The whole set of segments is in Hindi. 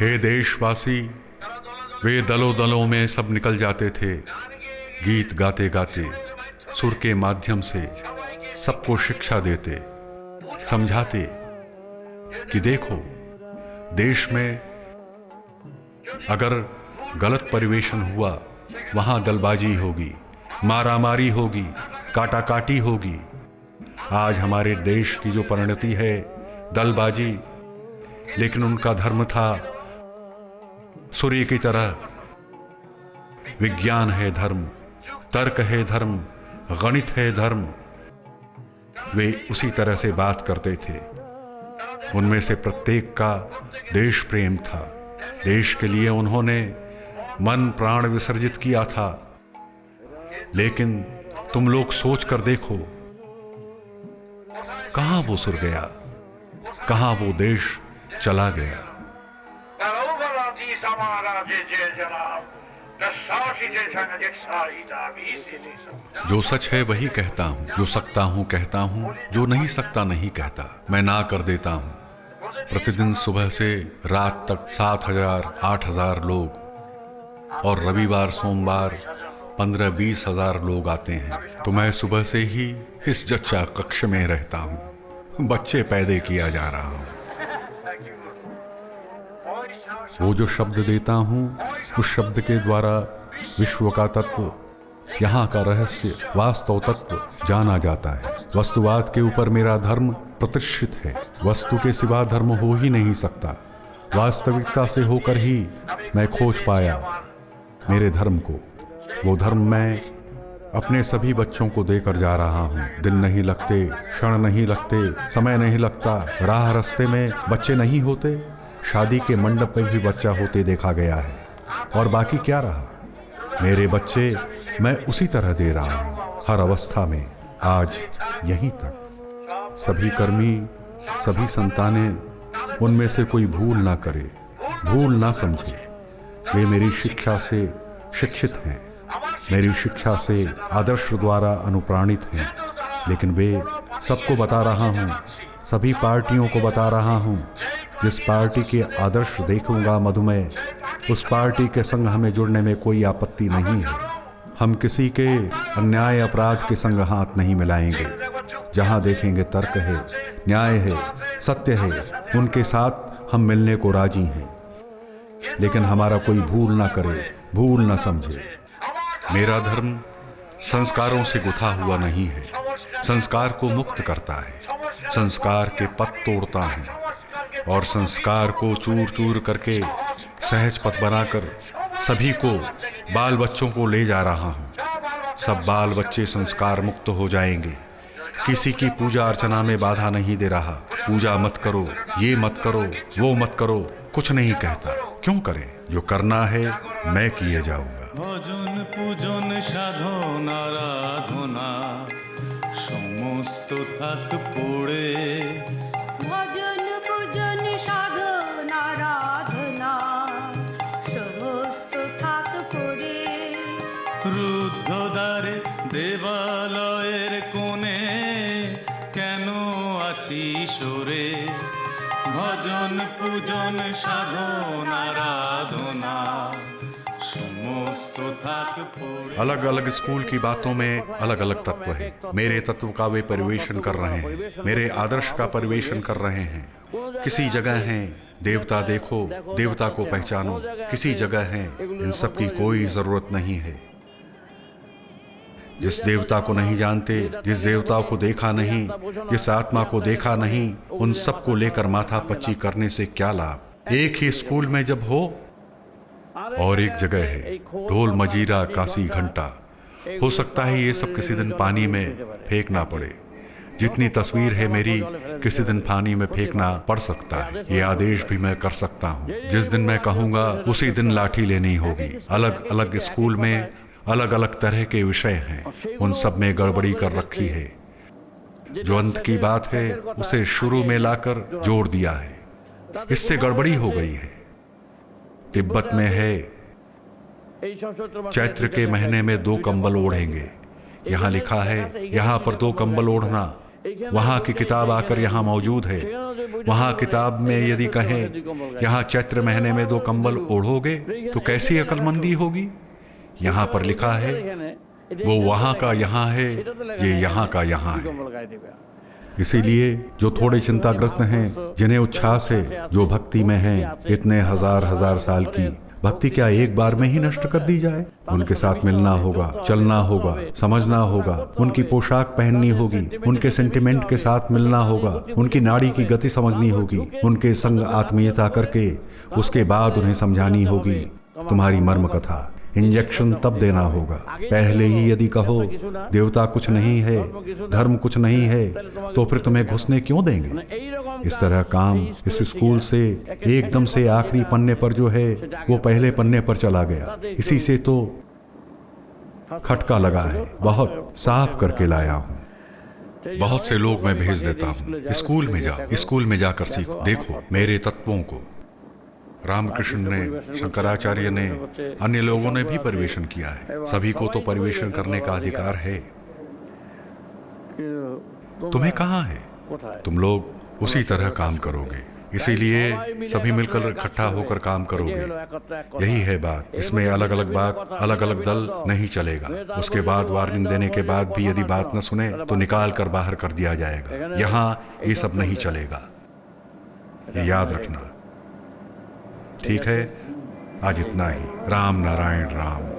हे देशवासी, वे दलों दलों में सब निकल जाते थे, गीत गाते गाते सुर के माध्यम से सबको शिक्षा देते, समझाते कि देखो, देश में अगर गलत परिवेशन हुआ वहां दलबाजी होगी, मारामारी होगी, काटाकाटी होगी। आज हमारे देश की जो परिणति है दलबाजी, लेकिन उनका धर्म था सूर्य की तरह, विज्ञान है धर्म, तर्क है धर्म, गणित है धर्म। वे उसी तरह से बात करते थे। उनमें से प्रत्येक का देश प्रेम था। देश के लिए उन्होंने मन प्राण विसर्जित किया था। लेकिन तुम लोग सोच कर देखो, कहां वो सुर गया, कहां वो देश चला गया। जो सच है वही कहता हूं, जो सकता हूं कहता हूं, जो नहीं सकता नहीं कहता। मैं ना कर देता हूं। प्रतिदिन सुबह से रात तक 7,000 8,000 लोग, और रविवार सोमवार 15-20 हजार लोग आते हैं। तो मैं सुबह से ही इस जच्चा कक्ष में रहता हूं, बच्चे पैदा किया जा रहा हूं। वो जो शब्द देता हूं, उस शब्द के द्वारा विश्व का तत्व, यहाँ का रहस्य, वास्तव तत्व जाना जाता है। वस्तुवाद के ऊपर मेरा धर्म प्रतिष्ठित है। वस्तु के सिवा धर्म हो ही नहीं सकता। वास्तविकता से होकर ही मैं खोज पाया मेरे धर्म को। वो धर्म मैं अपने सभी बच्चों को देकर जा रहा हूँ। दिन नहीं लगते, क्षण नहीं लगते, समय नहीं लगता, राह रास्ते में बच्चे नहीं होते। शादी के मंडप में भी बच्चा होते देखा गया है। और बाकी क्या रहा? मेरे बच्चे मैं उसी तरह दे रहा हूँ, हर अवस्था में, आज यहीं तक। सभी कर्मी, सभी संतानें, उनमें से कोई भूल ना करे, भूल ना समझे। वे मेरी शिक्षा से शिक्षित हैं, मेरी शिक्षा से आदर्श द्वारा अनुप्राणित हैं। लेकिन वे सबको बता रहा हूँ, सभी पार्टियों को बता रहा हूँ, जिस पार्टी के आदर्श देखूंगा मधुमेह, उस पार्टी के संग हमें जुड़ने में कोई आपत्ति नहीं है। हम किसी के अन्याय अपराध के संग हाथ नहीं मिलाएंगे। जहाँ देखेंगे तर्क है, न्याय है, सत्य है, उनके साथ हम मिलने को राजी हैं। लेकिन हमारा कोई भूल ना करे, भूल ना समझे। मेरा धर्म संस्कारों से गुथा हुआ नहीं है, संस्कार को मुक्त करता है। संस्कार के पथ तोड़ता हूँ और संस्कार को चूर चूर करके सहज पथ बनाकर सभी को, बाल बच्चों को ले जा रहा हूँ। सब बाल बच्चे संस्कार मुक्त हो जाएंगे। किसी की पूजा अर्चना में बाधा नहीं दे रहा। पूजा मत करो, ये मत करो, वो मत करो, कुछ नहीं कहता। क्यों करें? जो करना है मैं किए जाऊंगा। भजन पूजन साधन आराधना समस्त थाक पड़े। भजन पूजन साधन आराधना समस्त थाक पड़े। रुद्ध द्वारे देवालয়ের কোণে কেন আছি সরে। भजन पूजन साधन आराधना समस्त थाक पड़े। अलग अलग स्कूल की बातों में अलग अलग तत्व है। मेरे तत्व का वे परिवेशन कर रहे हैं, मेरे आदर्श का परिवेशन कर रहे हैं। किसी जगह हैं देवता देखो, देवता को पहचानो। किसी जगह हैं इन सब की कोई जरूरत नहीं है। जिस देवता को नहीं जानते, जिस देवता को देखा नहीं, जिस आत्मा को देखा नहीं, उन सबको लेकर माथा पच्ची करने से क्या लाभ? एक ही स्कूल में जब हो। और एक जगह है ढोल मजीरा कासी घंटा। हो सकता है ये सब किसी दिन पानी में फेंकना पड़े। जितनी तस्वीर है मेरी, किसी दिन पानी में फेंकना पड़ सकता है। ये आदेश भी मैं कर सकता हूँ। जिस दिन मैं कहूँगा उसी दिन लाठी लेनी होगी। अलग अलग स्कूल में अलग अलग तरह के विषय हैं, उन सब में गड़बड़ी कर रखी है। जो अंत की बात है उसे शुरू में लाकर जोड़ दिया है, इससे गड़बड़ी हो गई है। तिब्बत में है चैत्र के महीने में 2 कंबल ओढ़ेंगे, यहाँ लिखा है यहाँ पर 2 कंबल ओढ़ना। वहाँ की किताब आकर यहाँ मौजूद है। वहाँ किताब में यदि कहें यहाँ चैत्र महीने में 2 कंबल ओढ़ोगे तो कैसी अक्लमंदी होगी। यहाँ पर लिखा है वो वहाँ का यहाँ है, ये यहाँ का यहाँ है। इसीलिए जो थोड़े चिंताग्रस्त हैं, जिन्हें उच्छ्वास है, जो भक्ति में हैं, इतने हजार हजार साल की भक्ति क्या एक बार में ही नष्ट कर दी जाए। उनके साथ मिलना होगा, चलना होगा, समझना होगा, उनकी पोशाक पहननी होगी, उनके सेंटिमेंट के साथ मिलना होगा, उनकी नाड़ी की गति समझनी होगी, उनके संग आत्मीयता करके उसके बाद उन्हें समझानी होगी तुम्हारी मर्म कथा। इंजेक्शन तब देना होगा, पहले ही यदि कहो देवता कुछ नहीं है, धर्म कुछ नहीं है, तो फिर तुम्हें घुसने क्यों देंगे। इस तरह काम इस स्कूल से एकदम से आखिरी पन्ने पर जो है वो पहले पन्ने पर चला गया। इसी से तो खटका लगा है, बहुत साफ करके लाया हूँ। बहुत से लोग मैं भेज देता हूँ, स्कूल में जाओ, स्कूल में जाकर सीखो, देखो मेरे तत्वों को। रामकृष्ण ने, शंकराचार्य ने, अन्य लोगों ने भी परिवेशन किया है। सभी को तो परिवेशन करने का अधिकार है। तुम्हें कहाँ है? तुम लोग उसी तरह काम करोगे, इसीलिए सभी मिलकर इकट्ठा होकर काम करोगे। यही है बात। इसमें अलग अलग बात, अलग अलग दल नहीं चलेगा। उसके बाद वार्निंग देने के बाद भी यदि बात न सुने तो निकाल कर बाहर कर दिया जाएगा। यहाँ ये सब नहीं चलेगा, ये याद रखना। ठीक है, आज इतना ही। राम नारायण राम।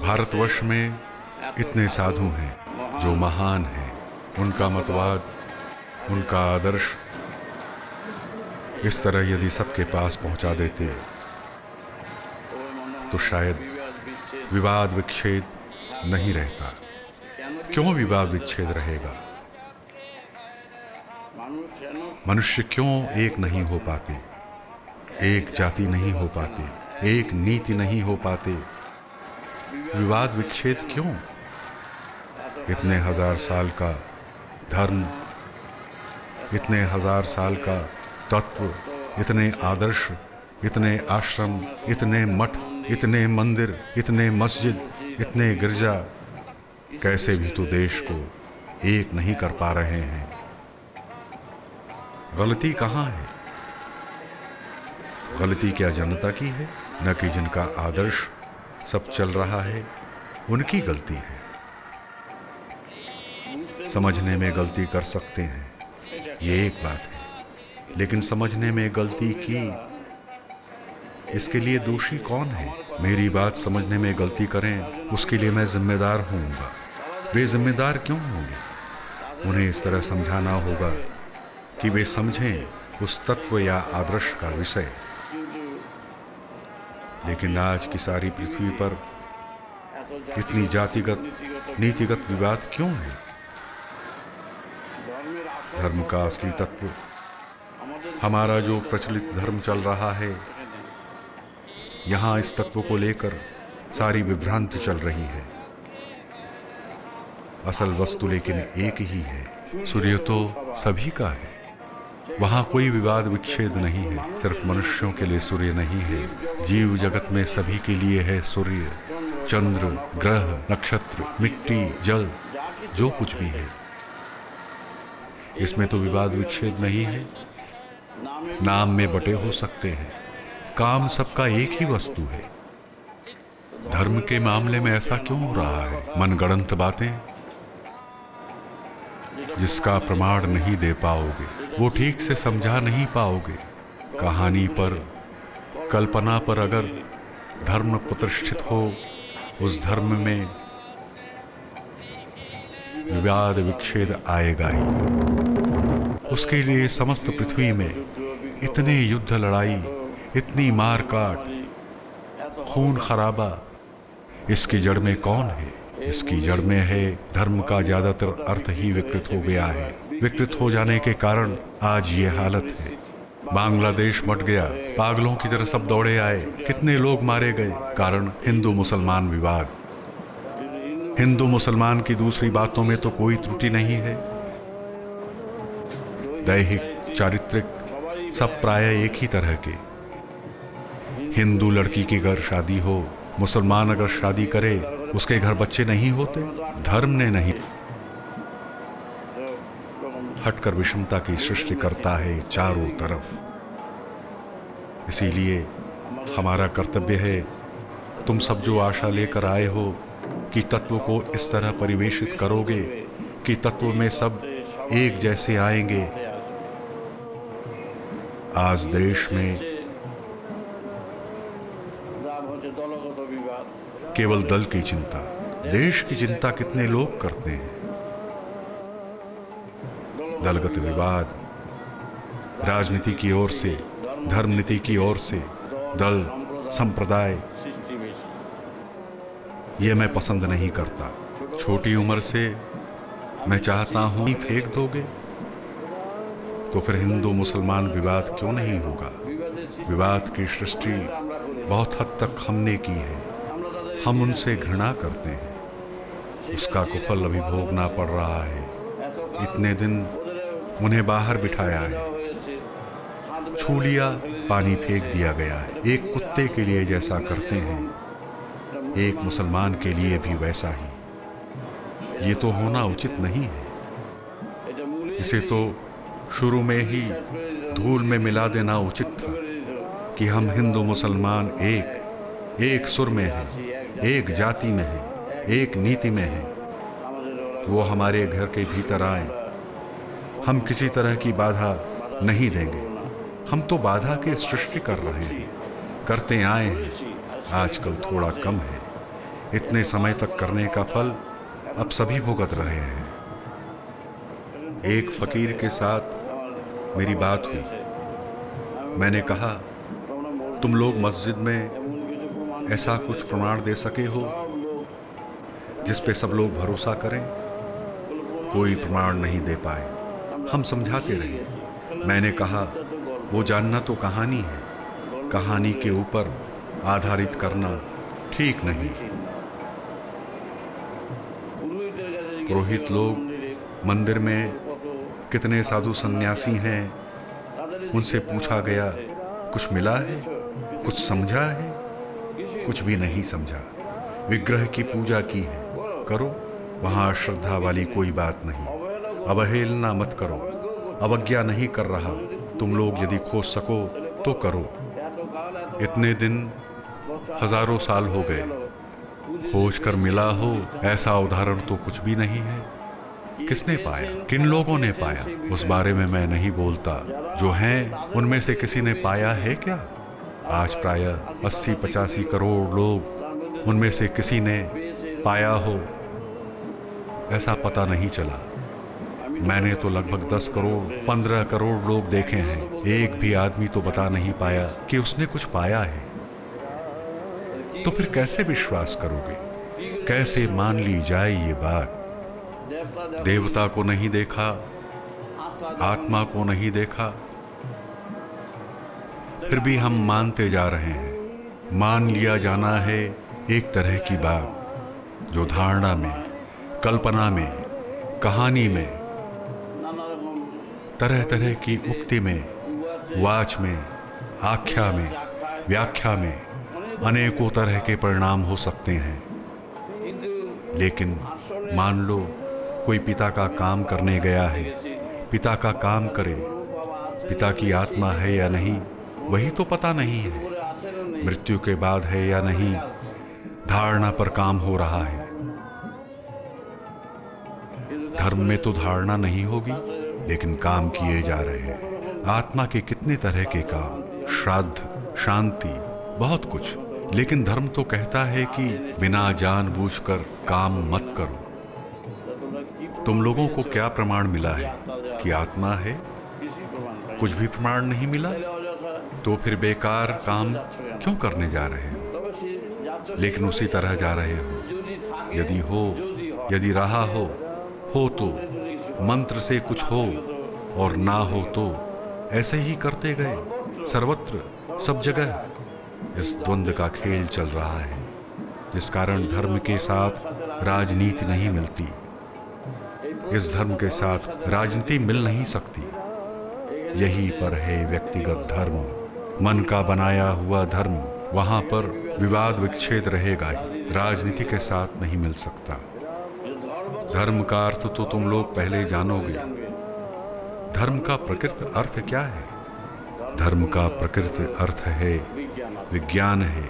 भारतवर्ष में इतने साधु हैं जो महान हैं। उनका मतवाद, उनका आदर्श इस तरह यदि सबके पास पहुंचा देते तो शायद विवाद विच्छेद नहीं रहता। क्यों विवाद विच्छेद रहेगा? मनुष्य क्यों एक नहीं हो पाते, एक जाति नहीं हो पाते, एक नीति नहीं हो पाते? विवाद विच्छेद क्यों? इतने हजार साल का धर्म, इतने हजार साल का तत्व, इतने आदर्श, इतने आश्रम, इतने मठ, इतने मंदिर, इतने मस्जिद, इतने गिरजा, कैसे भी तो देश को एक नहीं कर पा रहे हैं। गलती कहाँ है? गलती क्या जनता की है? न कि जिनका आदर्श सब चल रहा है उनकी गलती है। समझने में गलती कर सकते हैं, ये एक बात है, लेकिन समझने में गलती की, इसके लिए दोषी कौन है? मेरी बात समझने में गलती करें उसके लिए मैं जिम्मेदार होऊंगा। वे जिम्मेदार क्यों होंगे? उन्हें इस तरह समझाना होगा कि वे समझें उस तत्व या आदर्श का विषय। लेकिन आज की सारी पृथ्वी पर इतनी जातिगत नीतिगत विवाद क्यों है? धर्म का असली तत्व, हमारा जो प्रचलित धर्म चल रहा है, यहाँ इस तत्व को लेकर सारी विभ्रांति चल रही है। असल वस्तु लेकिन एक ही है। सूर्य तो सभी का है, वहाँ कोई विवाद विच्छेद नहीं है। सिर्फ मनुष्यों के लिए सूर्य नहीं है, जीव जगत में सभी के लिए है सूर्य। चंद्र, ग्रह, नक्षत्र, मिट्टी, जल, जो कुछ भी है, इसमें तो विवाद विच्छेद नहीं है। नाम में बटे हो सकते हैं, काम सबका एक ही वस्तु है। धर्म के मामले में ऐसा क्यों हो रहा है? मनगढ़ंत बातें जिसका प्रमाण नहीं दे पाओगे, वो ठीक से समझा नहीं पाओगे। कहानी पर, कल्पना पर अगर धर्म प्रतिष्ठित हो, उस धर्म में विवाद विच्छेद आएगा ही। उसके लिए समस्त पृथ्वी में इतने युद्ध लड़ाई, इतनी मार काट, खून खराबा, इसकी जड़ में कौन है? इसकी जड़ में है धर्म का ज्यादातर अर्थ ही विकृत हो गया है। विकृत हो जाने के कारण आज ये हालत है। बांग्लादेश मट गया, पागलों की तरह सब दौड़े आए, कितने लोग मारे गए। कारण हिंदू मुसलमान विवाद। हिंदू मुसलमान की दूसरी बातों में तो कोई त्रुटि नहीं है। दैहिक, चारित्रिक सब प्राय एक ही तरह के। हिंदू लड़की के घर शादी हो, मुसलमान अगर शादी करे, उसके घर बच्चे नहीं होते। धर्म ने नहीं, हटकर विषमता की सृष्टि करता है चारों तरफ। इसीलिए हमारा कर्तव्य है, तुम सब जो आशा लेकर आए हो कि तत्व को इस तरह परिवेशित करोगे कि तत्व में सब एक जैसे आएंगे। आज देश में केवल दल की चिंता, देश की चिंता कितने लोग करते हैं। दलगत विवाद, राजनीति की ओर से, धर्म नीति की ओर से, दल, संप्रदाय, ये मैं पसंद नहीं करता। छोटी उम्र से मैं चाहता हूं फेंक दोगे तो फिर हिंदू मुसलमान विवाद क्यों नहीं होगा? विवाद की सृष्टि बहुत हद तक हमने की है। हम उनसे घृणा करते हैं, उसका कुफल अभी भोगना पड़ रहा है। इतने दिन उन्हें बाहर बिठाया है, छू लिया, पानी फेंक दिया गया है। एक कुत्ते के लिए जैसा करते हैं, एक मुसलमान के लिए भी वैसा ही। ये तो होना उचित नहीं है। इसे तो शुरू में ही धूल में मिला देना उचित था कि हम हिंदू मुसलमान एक सुर में हैं, एक जाति में हैं, एक नीति में हैं। वो हमारे घर के भीतर आए, हम किसी तरह की बाधा नहीं देंगे। हम तो बाधा की सृष्टि कर रहे हैं, करते आए हैं, आजकल थोड़ा कम है। इतने समय तक करने का फल अब सभी भुगत रहे हैं। एक फकीर के साथ मेरी बात हुई। मैंने कहा, तुम लोग मस्जिद में ऐसा कुछ प्रमाण दे सके हो जिस पे सब लोग भरोसा करें? कोई प्रमाण नहीं दे पाए। हम समझाते रहे। मैंने कहा, वो जानना तो कहानी है, कहानी के ऊपर आधारित करना ठीक नहीं। पुरोहित लोग मंदिर में कितने साधु सन्यासी हैं, उनसे पूछा गया, कुछ मिला है, कुछ समझा है? कुछ भी नहीं समझा। विग्रह की पूजा की है, करो, वहां श्रद्धा वाली कोई बात नहीं। अवहेलना मत करो, अवज्ञा नहीं कर रहा। तुम लोग यदि खोज सको तो करो। इतने दिन, हजारों साल हो गए, खोज कर मिला हो ऐसा उदाहरण तो कुछ भी नहीं है। किसने पाया, किन लोगों ने पाया, उस बारे में मैं नहीं बोलता। जो हैं उनमें से किसी ने पाया है क्या? आज प्रायः 80-85 करोड़ लोग, उनमें से किसी ने पाया हो ऐसा पता नहीं चला। मैंने तो लगभग 10 करोड़ 15 करोड़ लोग देखे हैं, एक भी आदमी तो बता नहीं पाया कि उसने कुछ पाया है। तो फिर कैसे विश्वास करोगे, कैसे मान ली जाए ये बात? देवता को नहीं देखा, आत्मा को नहीं देखा, फिर भी हम मानते जा रहे हैं। मान लिया जाना है एक तरह की बात जो धारणा में, कल्पना में, कहानी में, तरह तरह की उक्ति में, वाच में, आख्या में, व्याख्या में अनेकों तरह के परिणाम हो सकते हैं। लेकिन मान लो कोई पिता का काम करने गया है, पिता का काम करे, पिता की आत्मा है या नहीं वही तो पता नहीं है, मृत्यु के बाद है या नहीं, धारणा पर काम हो रहा है। धर्म में तो धारणा नहीं होगी, लेकिन काम किए जा रहे हैं। आत्मा के कितने तरह के काम, श्राद्ध, शांति, बहुत कुछ। लेकिन धर्म तो कहता है कि बिना जानबूझकर काम मत करो। तुम लोगों को क्या प्रमाण मिला है कि आत्मा है? कुछ भी प्रमाण नहीं मिला, तो फिर बेकार काम क्यों करने जा रहे हो? लेकिन उसी तरह जा रहे हो। यदि हो, यदि रहा हो तो मंत्र से कुछ हो, और ना हो तो ऐसे ही करते गए। सर्वत्र, सब जगह इस द्वंद्व का खेल चल रहा है, जिस कारण धर्म के साथ राजनीति नहीं मिलती। इस धर्म के साथ राजनीति मिल नहीं सकती। यही पर है व्यक्तिगत धर्म, मन का बनाया हुआ धर्म। वहां पर विवाद विच्छेद रहेगा ही, राजनीति के साथ नहीं मिल सकता। धर्म का अर्थ तो तुम लोग पहले जानोगे। धर्म का प्रकृत अर्थ क्या है? धर्म का प्रकृत अर्थ है विज्ञान है,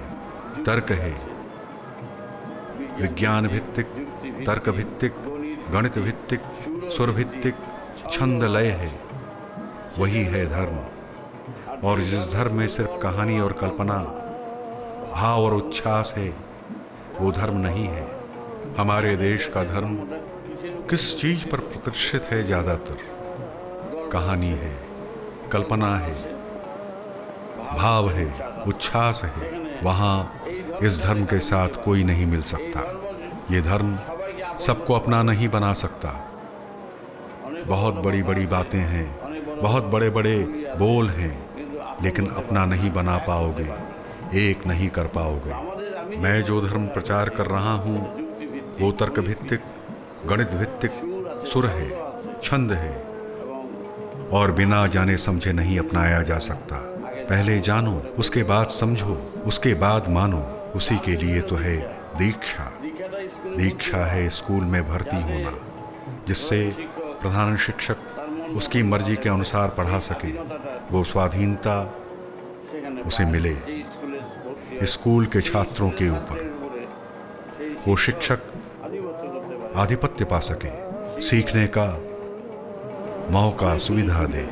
तर्क है। विज्ञान भित्तिक, तर्क भित्तिक, गणित भित्तिक, सुर भित्तिक, छंद लय है, वही है धर्म। और जिस धर्म में सिर्फ कहानी और कल्पना, भाव और उच्छ्वास है, वो धर्म नहीं है। हमारे देश का धर्म किस चीज पर प्रतिष्ठित है? ज्यादातर कहानी है, कल्पना है, भाव है, उच्छ्वास है। वहां इस धर्म के साथ कोई नहीं मिल सकता। ये धर्म सबको अपना नहीं बना सकता। बहुत बड़ी बड़ी बातें हैं, बहुत बड़े बड़े बोल हैं, लेकिन अपना नहीं बना पाओगे, एक नहीं कर पाओगे। मैं जो धर्म प्रचार कर रहा हूं वो तर्क भित्तिक, गणित भित्तिक, सुर है, छंद है, और बिना जाने समझे नहीं अपनाया जा सकता। पहले जानो, उसके बाद समझो, उसके बाद मानो। उसी के लिए तो है दीक्षा। दीक्षा है स्कूल में भर्ती होना, जिससे प्रधान शिक्षक उसकी मर्जी के अनुसार पढ़ा सके, वो स्वाधीनता उसे मिले स्कूल के छात्रों के ऊपर। वो शिक्षक आधिपत्य पा सके, सीखने का मौका, सुविधा दे।